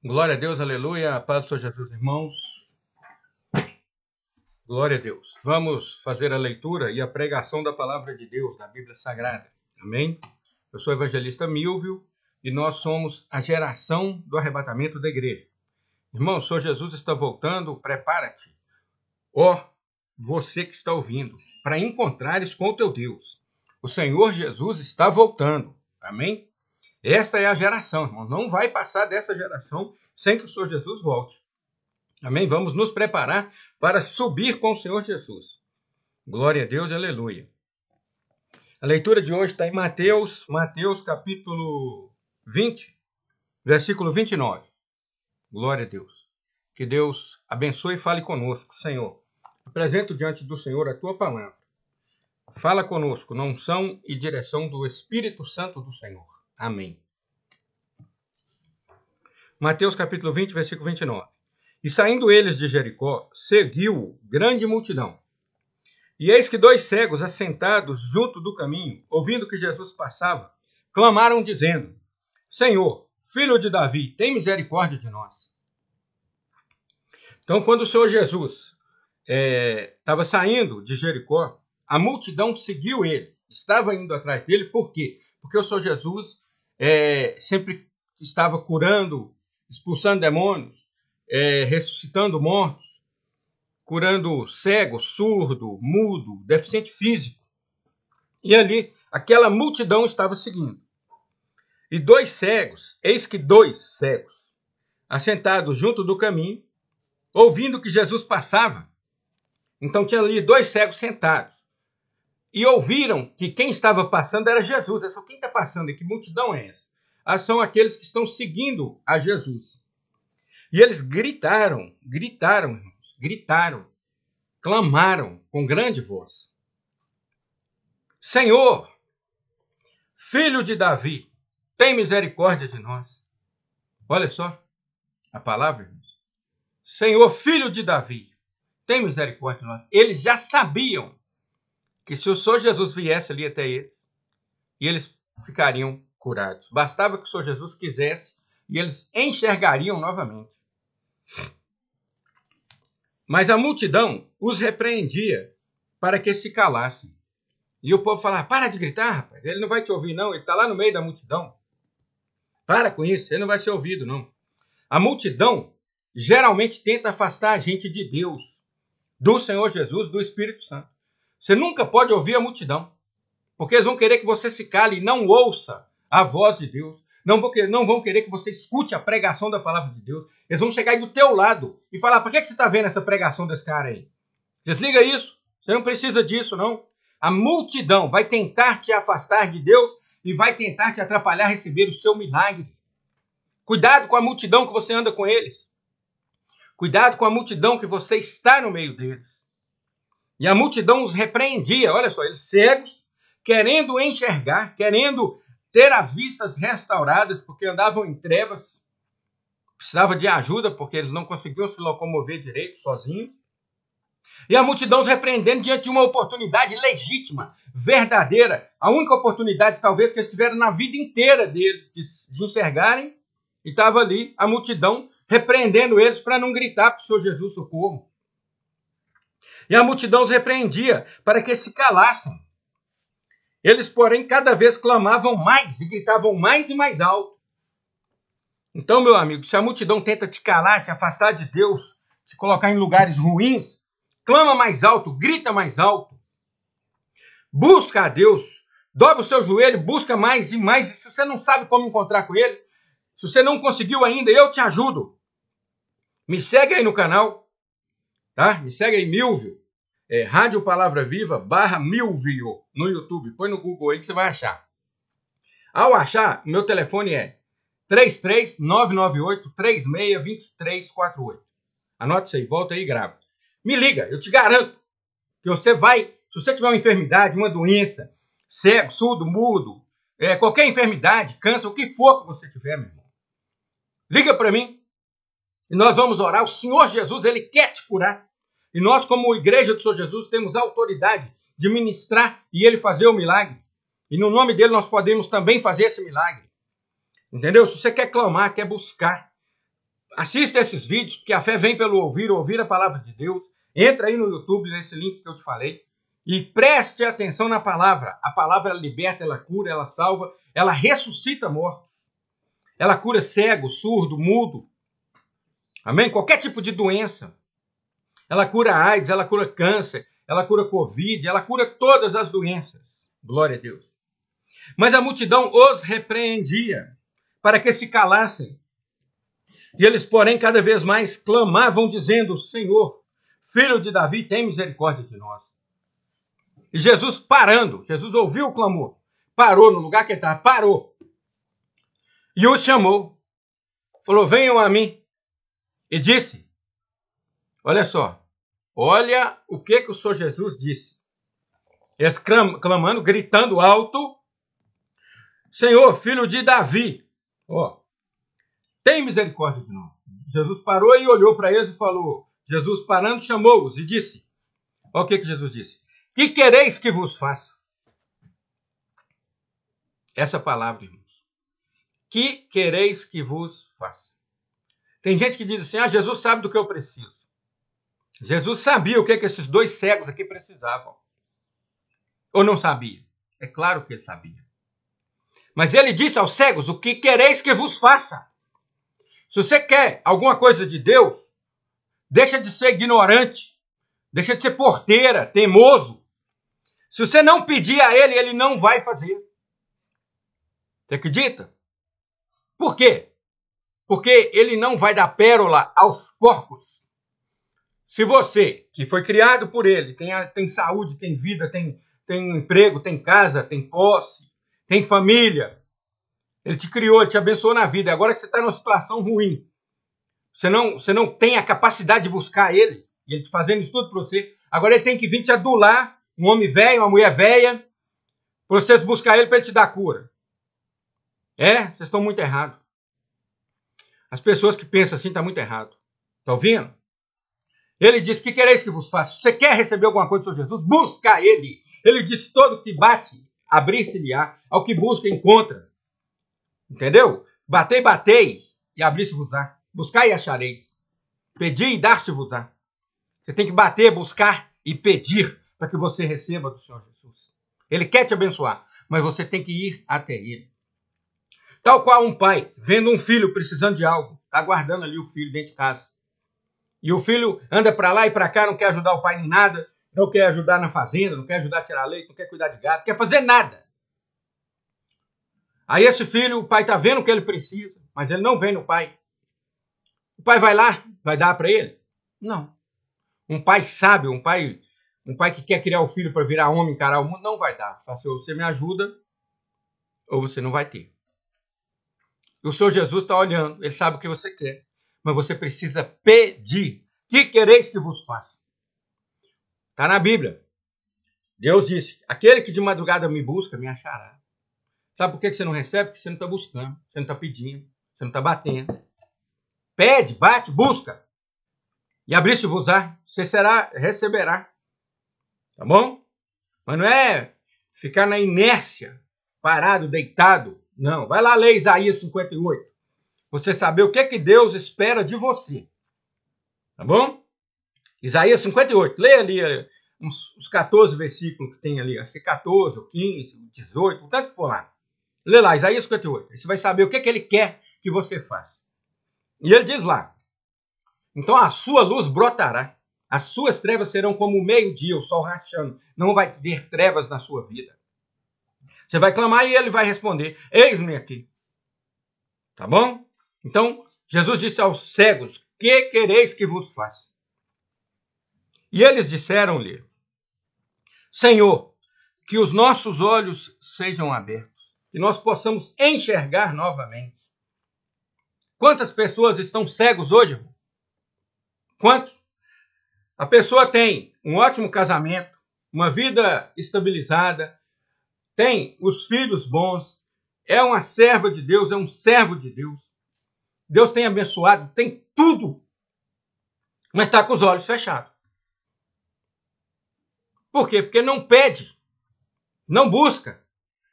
Glória a Deus, aleluia, a paz do Senhor Jesus, irmãos. Glória a Deus. Vamos fazer a leitura e a pregação da palavra de Deus, da Bíblia Sagrada. Amém? Eu sou o evangelista Milvio e nós somos a geração do arrebatamento da igreja. Irmão, o Senhor Jesus está voltando, prepara-te. Ó, você que está ouvindo, para encontrares com o teu Deus. O Senhor Jesus está voltando. Amém? Esta é a geração, irmão. Não vai passar dessa geração sem que o Senhor Jesus volte. Amém? Vamos nos preparar para subir com o Senhor Jesus. Glória a Deus, aleluia. A leitura de hoje está em Mateus capítulo 20, versículo 29. Glória a Deus. Que Deus abençoe e fale conosco, Senhor. Apresento diante do Senhor a tua palavra. Fala conosco na unção e direção do Espírito Santo do Senhor. Amém. Mateus capítulo 20, versículo 29. E saindo eles de Jericó, seguiu grande multidão. E eis que dois cegos assentados junto do caminho, ouvindo que Jesus passava, clamaram dizendo: Senhor, filho de Davi, tem misericórdia de nós. Então, quando o Senhor Jesus estava saindo de Jericó, a multidão seguiu ele, estava indo atrás dele. Por quê? Porque o Senhor Jesus sempre estava curando, expulsando demônios, ressuscitando mortos, curando cego, surdo, mudo, deficiente físico. E ali, aquela multidão estava seguindo. E eis que dois cegos, assentados junto do caminho, ouvindo que Jesus passava. Então tinha ali dois cegos sentados. E ouviram que quem estava passando era Jesus. É só quem está passando e que multidão é essa? São aqueles que estão seguindo a Jesus. E eles gritaram, clamaram com grande voz: Senhor, filho de Davi, tem misericórdia de nós. Olha só a palavra, irmãos. Senhor, filho de Davi, tem misericórdia de nós. Eles já sabiam que se o Senhor Jesus viesse ali até eles, e eles ficariam curados. Bastava que o Senhor Jesus quisesse e eles enxergariam novamente. Mas a multidão os repreendia para que se calassem. E o povo falava: para de gritar, rapaz. Ele não vai te ouvir, não. Ele está lá no meio da multidão. Para com isso. Ele não vai ser ouvido, não. A multidão geralmente tenta afastar a gente de Deus, do Senhor Jesus, do Espírito Santo. Você nunca pode ouvir a multidão, porque eles vão querer que você se cale e não ouça a voz de Deus. Não vão querer que você escute a pregação da palavra de Deus. Eles vão chegar aí do teu lado e falar: por que você está vendo essa pregação desse cara aí? Desliga isso. Você não precisa disso, não. A multidão vai tentar te afastar de Deus e vai tentar te atrapalhar a receber o seu milagre. Cuidado com a multidão que você anda com eles. Cuidado com a multidão que você está no meio deles. E a multidão os repreendia. Olha só, eles cegos, querendo enxergar, querendo ter as vistas restauradas, porque andavam em trevas, precisava de ajuda, porque eles não conseguiam se locomover direito, sozinhos. E a multidão os repreendendo diante de uma oportunidade legítima, verdadeira, a única oportunidade, talvez, que eles tiveram na vida inteira deles, de enxergarem, e estava ali a multidão repreendendo eles para não gritar para o Senhor Jesus socorro. E a multidão os repreendia para que se calassem. Eles, porém, cada vez clamavam mais e gritavam mais e mais alto. Então, meu amigo, se a multidão tenta te calar, te afastar de Deus, te colocar em lugares ruins, clama mais alto, grita mais alto. Busca a Deus, dobra o seu joelho, busca mais e mais. E se você não sabe como encontrar com Ele, se você não conseguiu ainda, eu te ajudo. Me segue aí no canal, tá? Me segue aí, Milvio. Rádio Palavra Viva /Milvio no YouTube. Põe no Google aí que você vai achar. Ao achar, meu telefone é 33998-362348. Anote isso aí, volta aí e grava. Me liga, eu te garanto que você vai, se você tiver uma enfermidade, uma doença, cego, surdo, mudo, qualquer enfermidade, câncer, o que for que você tiver, meu irmão, liga para mim e nós vamos orar. O Senhor Jesus, Ele quer te curar. E nós, como igreja do Senhor Jesus, temos a autoridade de ministrar e Ele fazer o milagre. E no nome dele nós podemos também fazer esse milagre. Entendeu? Se você quer clamar, quer buscar, Assista esses vídeos, porque a fé vem pelo ouvir a palavra de Deus. Entra aí no YouTube, nesse link que eu te falei, e preste atenção na palavra. A palavra ela liberta, ela cura, ela salva, ela ressuscita mortos. Ela cura cego, surdo, mudo. Amém? Qualquer tipo de doença. Ela cura AIDS, ela cura câncer, ela cura Covid, ela cura todas as doenças. Glória a Deus. Mas a multidão os repreendia para que se calassem. E eles, porém, cada vez mais clamavam, dizendo: Senhor, filho de Davi, tem misericórdia de nós. E Jesus parando, Jesus ouviu o clamor, parou no lugar que ele estava, parou. E os chamou, falou: venham a mim. E disse, olha só, olha o que o Senhor Jesus disse. Eles clamando, gritando alto: Senhor, filho de Davi, ó, tem misericórdia de nós. Jesus parou e olhou para eles e falou, Jesus parando chamou-os e disse, olha o que Jesus disse: que quereis que vos faça? Essa palavra, irmãos. Que quereis que vos faça? Tem gente que diz assim, Jesus sabe do que eu preciso. Jesus sabia o que esses dois cegos aqui precisavam. Ou não sabia? É claro que ele sabia. Mas ele disse aos cegos, o que quereis que vos faça? Se você quer alguma coisa de Deus, deixa de ser ignorante, deixa de ser porteira, teimoso. Se você não pedir a ele, ele não vai fazer. Você acredita? Por quê? Porque ele não vai dar pérola aos porcos. Se você, que foi criado por ele, tem saúde, tem vida, tem emprego, tem casa, tem posse, tem família, ele te criou, ele te abençoou na vida, agora que você está numa situação ruim, você não tem a capacidade de buscar ele, e ele fazendo isso tudo para você, agora ele tem que vir te adular, um homem velho, uma mulher velha, para vocês buscar ele para ele te dar cura. Vocês estão muito errados. As pessoas que pensam assim estão muito errado. Está ouvindo? Ele diz, que quereis que vos faça? Se você quer receber alguma coisa do Senhor Jesus, busca ele. Ele diz, todo que bate, abrir-se-lhe-á. Ao que busca, encontra. Entendeu? Batei, batei, e abrir-se-vos-á. Buscai e achareis. Pedi e dar-se-vos-á. Você tem que bater, buscar e pedir para que você receba do Senhor Jesus. Ele quer te abençoar, mas você tem que ir até ele. Tal qual um pai, vendo um filho precisando de algo, está aguardando ali o filho dentro de casa. E o filho anda para lá e para cá, não quer ajudar o pai em nada, não quer ajudar na fazenda, não quer ajudar a tirar leite, não quer cuidar de gato, não quer fazer nada. Aí esse filho, o pai está vendo o que ele precisa, mas ele não vem no pai. O pai vai lá, vai dar para ele? Não. Um pai sábio, um pai que quer criar o filho para virar homem, encarar o mundo, não vai dar. Fala assim, ou você me ajuda, ou você não vai ter. O Senhor Jesus está olhando, ele sabe o que você quer, mas você precisa pedir. Que quereis que vos faça? Está na Bíblia. Deus disse, aquele que de madrugada me busca, me achará. Sabe por que você não recebe? Porque você não está buscando, você não está pedindo, você não está batendo. Pede, bate, busca. E abrir-se-vos-á, você receberá. Tá bom? Mas não é ficar na inércia, parado, deitado. Não, vai lá ler Isaías 58. Você saber o que Deus espera de você. Tá bom? Isaías 58. Leia ali uns 14 versículos que tem ali. Acho que 14, ou 15, 18, o tanto que for lá. Lê lá, Isaías 58. Aí você vai saber o que ele quer que você faça. E ele diz lá. Então a sua luz brotará. As suas trevas serão como o meio-dia, o sol rachando. Não vai ter trevas na sua vida. Você vai clamar e ele vai responder, eis-me aqui. Tá bom? Então, Jesus disse aos cegos, que quereis que vos faça? E eles disseram-lhe, Senhor, que os nossos olhos sejam abertos, que nós possamos enxergar novamente. Quantas pessoas estão cegos hoje, irmão? Quantos? A pessoa tem um ótimo casamento, uma vida estabilizada, tem os filhos bons, é uma serva de Deus, é um servo de Deus. Deus tem abençoado, tem tudo, mas está com os olhos fechados. Por quê? Porque não pede, não busca.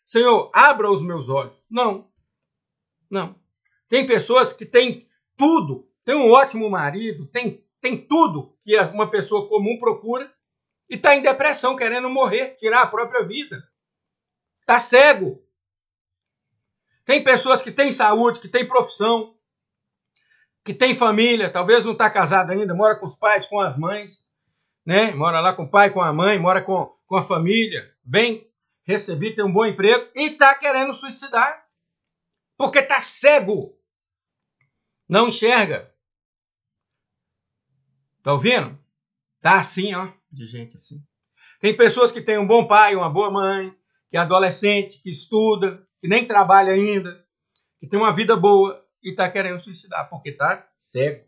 Senhor, abra os meus olhos. Não, não. Tem pessoas que têm tudo, tem um ótimo marido, tem tudo que uma pessoa comum procura e está em depressão, querendo morrer, tirar a própria vida. Está cego. Tem pessoas que têm saúde, que têm profissão, que têm família, talvez não está casado ainda, mora com os pais, com as mães, né? Mora lá com o pai, com a mãe, mora com a família, bem recebido, tem um bom emprego e está querendo suicidar porque está cego. Não enxerga. Tá ouvindo? Tá assim, ó, de gente assim. Tem pessoas que têm um bom pai, uma boa mãe, que é adolescente, que estuda, que nem trabalha ainda, que tem uma vida boa e tá querendo suicidar porque tá cego.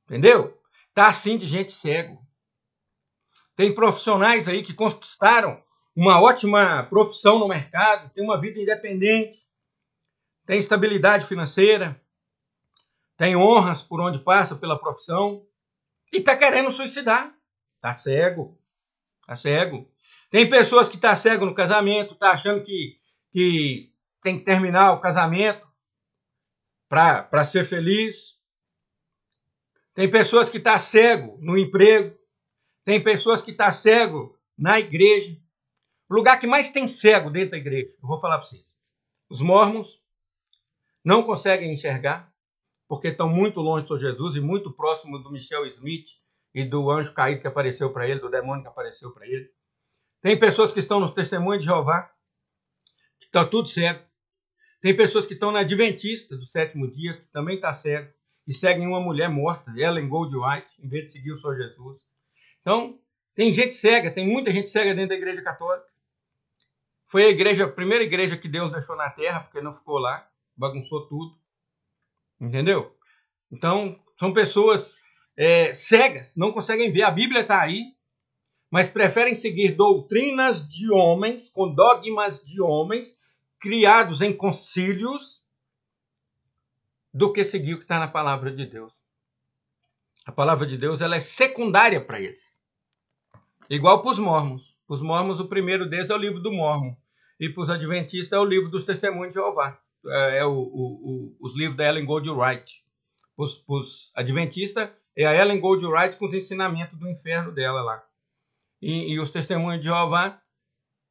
Entendeu? Tá assim de gente cego. Tem profissionais aí que conquistaram uma ótima profissão no mercado, tem uma vida independente, tem estabilidade financeira, tem honras por onde passa pela profissão e está querendo suicidar. Está cego. Está cego. Tem pessoas que estão cego no casamento, está achando que tem que terminar o casamento para ser feliz. Tem pessoas que estão cego no emprego. Tem pessoas que estão cego na igreja. O lugar que mais tem cego dentro da igreja, eu vou falar para vocês. Os mormons não conseguem enxergar, porque estão muito longe do Senhor Jesus e muito próximo do Michel Smith e do anjo caído que apareceu para ele, do demônio que apareceu para ele. Tem pessoas que estão no testemunho de Jeová, que estão tudo cego. Tem pessoas que estão na Adventista do sétimo dia, que também está cego, e seguem uma mulher morta, Ellen Goldwhite, em vez de seguir o Senhor Jesus. Então, tem gente cega, tem muita gente cega dentro da igreja católica. Foi a primeira igreja que Deus deixou na terra, porque não ficou lá, bagunçou tudo. Entendeu? Então, são pessoas cegas, não conseguem ver. A Bíblia está aí, mas preferem seguir doutrinas de homens, com dogmas de homens, criados em concílios, do que seguir o que está na palavra de Deus. A palavra de Deus ela é secundária para eles. Igual para os mormons. Para os mormons, o primeiro deles é o livro do Mórmon. E para os adventistas é o livro dos testemunhos de Jeová. Os livros da Ellen Goldwhite. Para os adventistas é a Ellen Goldwhite com os ensinamentos do inferno dela lá. E os testemunhos de Jeová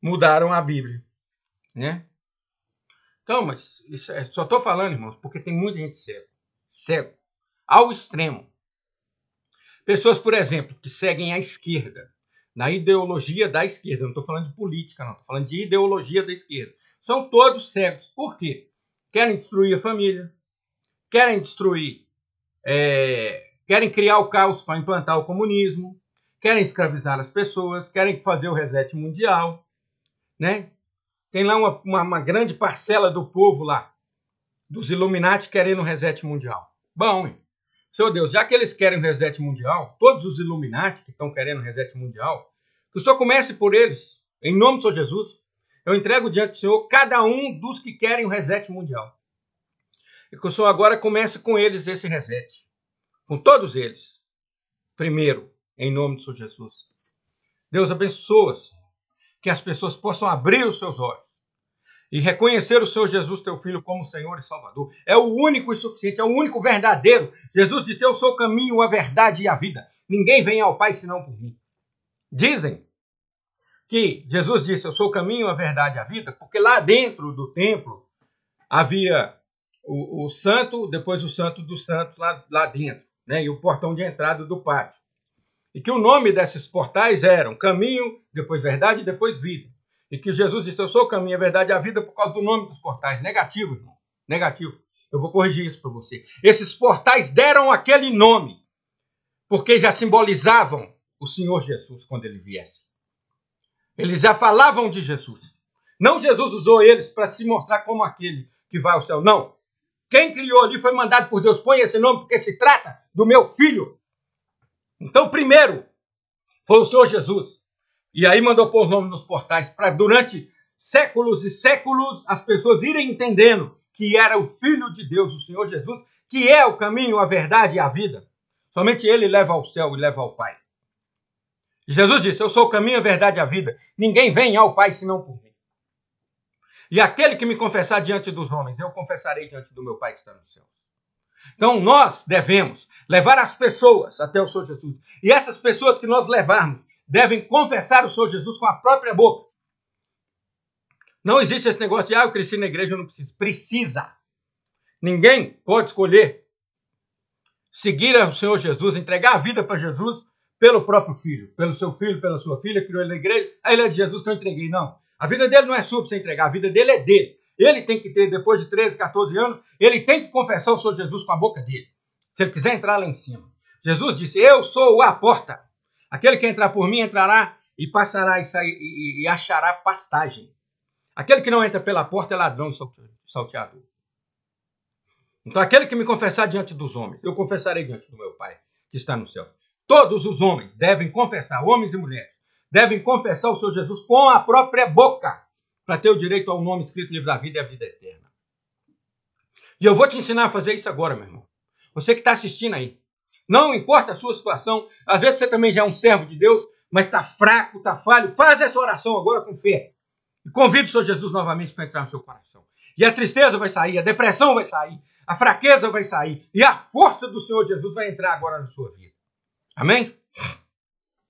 mudaram a Bíblia. Né? Então, mas só estou falando, irmãos, porque tem muita gente cego. Ao extremo. Pessoas, por exemplo, que seguem a esquerda. Na ideologia da esquerda. Não estou falando de política, não. Estou falando de ideologia da esquerda. São todos cegos. Por quê? Querem destruir a família. Querem destruir... querem criar o caos para implantar o comunismo. Querem escravizar as pessoas. Querem fazer o reset mundial. Né? Tem lá uma grande parcela do povo lá. Dos Illuminati querendo o reset mundial. Bom, hein? Seu Deus, já que eles querem o reset mundial, todos os Illuminati que estão querendo o reset mundial, que o Senhor comece por eles, em nome do Senhor Jesus. Eu entrego diante do Senhor cada um dos que querem o reset mundial. E que o Senhor agora comece com eles esse reset. Com todos eles. Primeiro, em nome do Senhor Jesus. Deus abençoa, Senhor, que as pessoas possam abrir os seus olhos e reconhecer o Senhor Jesus, teu Filho, como Senhor e Salvador. É o único e suficiente, é o único verdadeiro. Jesus disse, eu sou o caminho, a verdade e a vida. Ninguém vem ao Pai senão por mim. Dizem que Jesus disse, eu sou o caminho, a verdade e a vida, porque lá dentro do templo havia o santo, depois o santo dos santos lá dentro, né? E o portão de entrada do pátio. E que o nome desses portais eram caminho, depois verdade e depois vida. E que Jesus disse, eu sou o caminho, a verdade e a vida por causa do nome dos portais. Negativo, irmão. Negativo. Eu vou corrigir isso para você. Esses portais deram aquele nome porque já simbolizavam o Senhor Jesus quando ele viesse. Eles já falavam de Jesus. Não Jesus usou eles para se mostrar como aquele que vai ao céu. Não. Quem criou ali foi mandado por Deus. Põe esse nome porque se trata do meu filho. Então, primeiro, foi o Senhor Jesus. E aí mandou pôr o nome nos portais para durante séculos e séculos as pessoas irem entendendo que era o Filho de Deus, o Senhor Jesus, que é o caminho, a verdade e a vida. Somente ele leva ao céu e leva ao Pai. Jesus disse, eu sou o caminho, a verdade e a vida. Ninguém vem ao Pai senão por mim. E aquele que me confessar diante dos homens, eu confessarei diante do meu Pai que está no céu. Então nós devemos levar as pessoas até o Senhor Jesus. E essas pessoas que nós levarmos devem confessar o Senhor Jesus com a própria boca. Não existe esse negócio de, eu cresci na igreja, eu não preciso. Precisa. Ninguém pode escolher seguir o Senhor Jesus, entregar a vida para Jesus pelo próprio filho, pelo seu filho, pela sua filha, criou ele na igreja, aí ele é de Jesus que eu entreguei. Não. A vida dele não é sua para você entregar, a vida dele é dele. Ele tem que ter, depois de 13, 14 anos, ele tem que confessar o Senhor Jesus com a boca dele. Se ele quiser entrar lá em cima. Jesus disse, eu sou a porta. Aquele que entrar por mim entrará e passará e achará pastagem. Aquele que não entra pela porta é ladrão e salteador. Então aquele que me confessar diante dos homens, eu confessarei diante do meu Pai que está no céu. Todos os homens devem confessar, homens e mulheres, devem confessar o Senhor Jesus com a própria boca, para ter o direito ao nome escrito no livro da vida e a vida eterna. E eu vou te ensinar a fazer isso agora, meu irmão. Você que está assistindo aí. Não importa a sua situação, às vezes você também já é um servo de Deus, mas está fraco, está falho. Faz essa oração agora com fé. E convide o Senhor Jesus novamente para entrar no seu coração. E a tristeza vai sair, a depressão vai sair, a fraqueza vai sair. E a força do Senhor Jesus vai entrar agora na sua vida. Amém?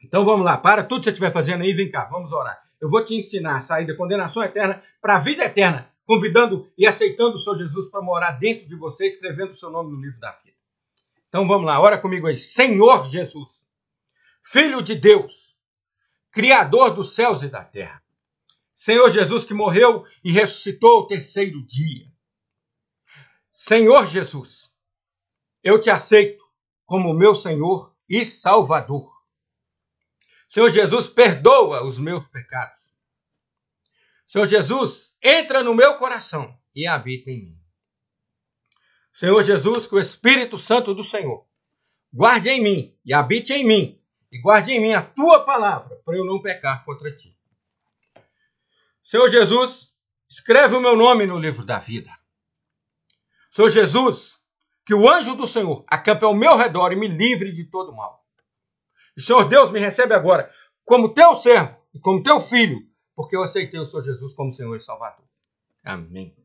Então vamos lá, para tudo que você estiver fazendo aí, vem cá, vamos orar. Eu vou te ensinar a sair da condenação eterna para a vida eterna, convidando e aceitando o Senhor Jesus para morar dentro de você, escrevendo o seu nome no livro da vida. Então vamos lá, ora comigo aí. Senhor Jesus, Filho de Deus, Criador dos céus e da terra. Senhor Jesus que morreu e ressuscitou ao terceiro dia. Senhor Jesus, eu te aceito como meu Senhor e Salvador. Senhor Jesus, perdoa os meus pecados. Senhor Jesus, entra no meu coração e habita em mim. Senhor Jesus, que o Espírito Santo do Senhor guarde em mim e habite em mim, e guarde em mim a tua palavra, para eu não pecar contra ti. Senhor Jesus, escreve o meu nome no livro da vida. Senhor Jesus, que o anjo do Senhor acampe ao meu redor e me livre de todo mal. E Senhor Deus, me recebe agora como teu servo e como teu filho, porque eu aceitei o Senhor Jesus como Senhor e Salvador. Amém.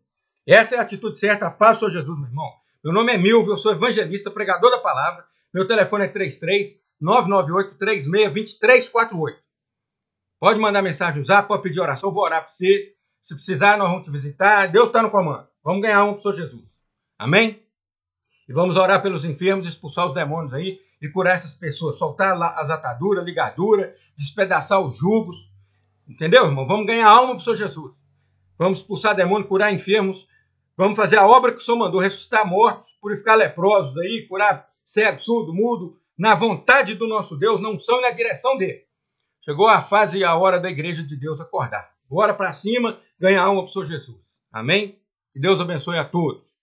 Essa é a atitude certa, a paz do Senhor Jesus, meu irmão. Meu nome é Milvio, eu sou evangelista, pregador da palavra. Meu telefone é 33-998-36-2348. Pode mandar mensagem, usar, pode pedir oração, eu vou orar para você. Se precisar, nós vamos te visitar. Deus está no comando. Vamos ganhar um para o Senhor Jesus. Amém? E vamos orar pelos enfermos, expulsar os demônios aí e curar essas pessoas. Soltar as ataduras, ligaduras, despedaçar os jugos. Entendeu, irmão? Vamos ganhar alma para o Senhor Jesus. Vamos expulsar demônios, curar enfermos. Vamos fazer a obra que o Senhor mandou, ressuscitar mortos, purificar leprosos aí, curar cego, surdo, mudo, na vontade do nosso Deus, na unção e na direção dele. Chegou a fase e a hora da igreja de Deus acordar. Bora para cima, ganhar alma para o Senhor Jesus. Amém? Que Deus abençoe a todos.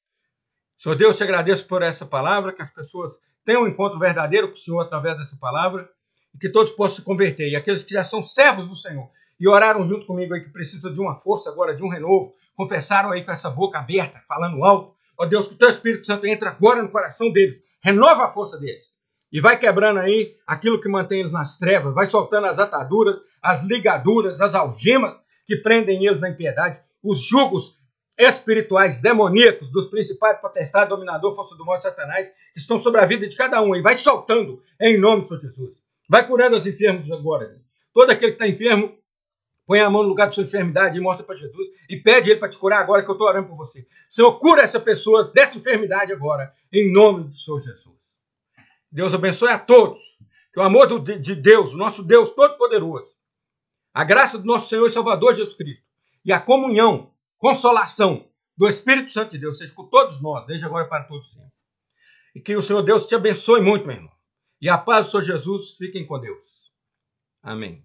Senhor Deus, te agradeço por essa palavra, que as pessoas tenham um encontro verdadeiro com o Senhor através dessa palavra, e que todos possam se converter. E aqueles que já são servos do Senhor e oraram junto comigo aí, que precisam de uma força agora, de um renovo, confessaram aí com essa boca aberta, falando alto. Ó Deus, que o teu Espírito Santo entre agora no coração deles, renova a força deles. E vai quebrando aí aquilo que mantém eles nas trevas, vai soltando as ataduras, as ligaduras, as algemas que prendem eles na impiedade, os jugos espirituais, demoníacos, dos principais potestades, dominador, força do mal e Satanás, que estão sobre a vida de cada um. E vai soltando em nome do Senhor Jesus. Vai curando os enfermos agora. Todo aquele que está enfermo, põe a mão no lugar da sua enfermidade e mostra para Jesus e pede ele para te curar agora que eu estou orando por você. Senhor, cura essa pessoa dessa enfermidade agora, em nome do Senhor Jesus. Deus abençoe a todos. Que o amor de Deus, o nosso Deus Todo-Poderoso, a graça do nosso Senhor e Salvador Jesus Cristo e a comunhão, consolação do Espírito Santo de Deus seja com todos nós, desde agora para todos sempre. E que o Senhor Deus te abençoe muito, meu irmão. E a paz do Senhor Jesus, fiquem com Deus. Amém.